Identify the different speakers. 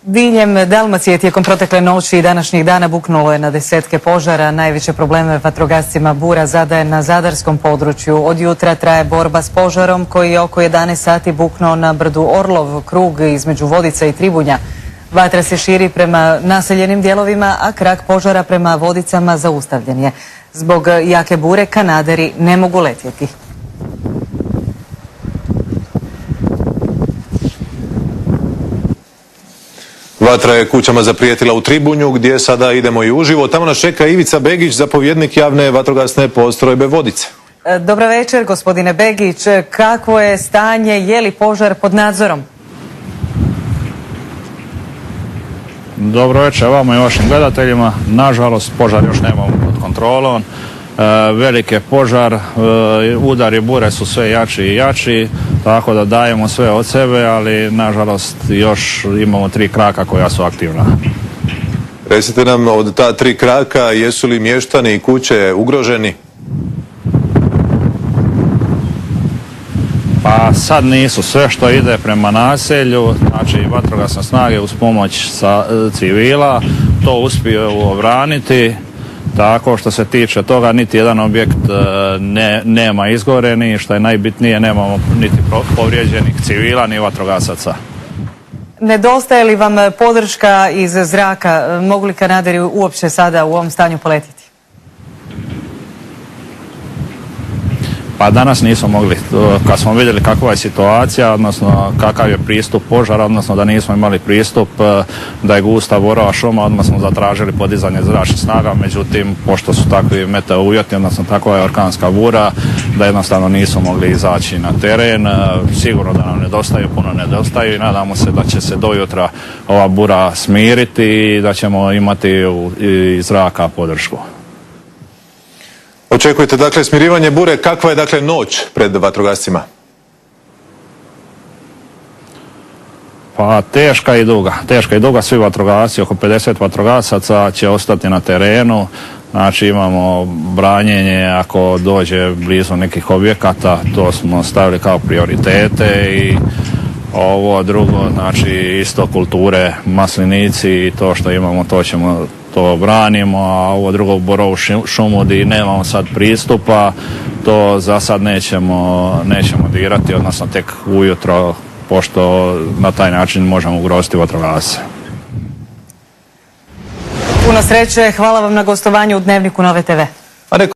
Speaker 1: Diljem Dalmacije tijekom protekle noći i današnjih dana buknulo je na desetke požara. Najveće probleme vatrogascima bura zadaje na zadarskom području. Od jutra traje borba s požarom koji je oko 11 sati buknuo na brdu Orlov, krug između Vodica i Tribunja. Vatra se širi prema naseljenim dijelovima, a krak požara prema Vodicama zaustavljen je. Zbog jake bure kanaderi ne mogu letjeti.
Speaker 2: Vatra je kućama zaprijetila u Tribunju, gdje sada idemo i uživo. Tamo nas čeka Ivica Begić, zapovjednik javne vatrogasne postrojbe Vodice.
Speaker 1: Dobro večer, gospodine Begić. Kakvo je stanje, je li požar pod nadzorom?
Speaker 3: Dobro večer vama i vašim gledateljima. Nažalost, požar još nemamo pod kontrolom. Velik je požar, udari bure su sve jači i jači, tako da dajemo sve od sebe, ali nažalost još imamo 3 kraka koja su aktivna.
Speaker 2: Recite nam, od ta 3 kraka, jesu li mještani i kuće ugroženi?
Speaker 3: Pa sad nisu. Sve što ide prema naselju, znači vatrogasne snage uz pomoć civila, to uspiju obraniti. Tako što se tiče toga, niti jedan objekt nema izgoreni, što je najbitnije, nemamo niti povrijeđenih civila ni vatrogasaca.
Speaker 1: Nedostaje li vam podrška iz zraka? Mogu li kanaderi uopće sada u ovom stanju poletiti?
Speaker 3: Pa danas nismo mogli. Kad smo vidjeli kakva je situacija, odnosno kakav je pristup požara, odnosno da nismo imali pristup, da je gusta borova šuma, odmah smo zatražili podizanje zračnih snaga, međutim, pošto su takvi meteo uvjeti, odnosno takva je orkanska bura, da jednostavno nismo mogli izaći na teren. Sigurno da nam puno nedostaju i nadamo se da će se do jutra ova bura smiriti i da ćemo imati iz zraka podršku.
Speaker 2: Očekujete dakle smirivanje bure. Kakva je dakle noć pred vatrogascima?
Speaker 3: Pa teška i duga. Svi vatrogasci, oko 50 vatrogasaca će ostati na terenu. Znači imamo branjenje ako dođe blizu nekih objekata, to smo stavili kao prioritete i ovo drugo, znači isto kulture, maslinici i to što imamo, to branimo, a ovo drugo borovu šumu gdje nemamo sad pristupa, to za sad nećemo dirati, odnosno tek ujutro, pošto na taj način možemo ugroziti vatrogasce.
Speaker 1: Puno sreće, hvala vam na gostovanju u Dnevniku Nove TV.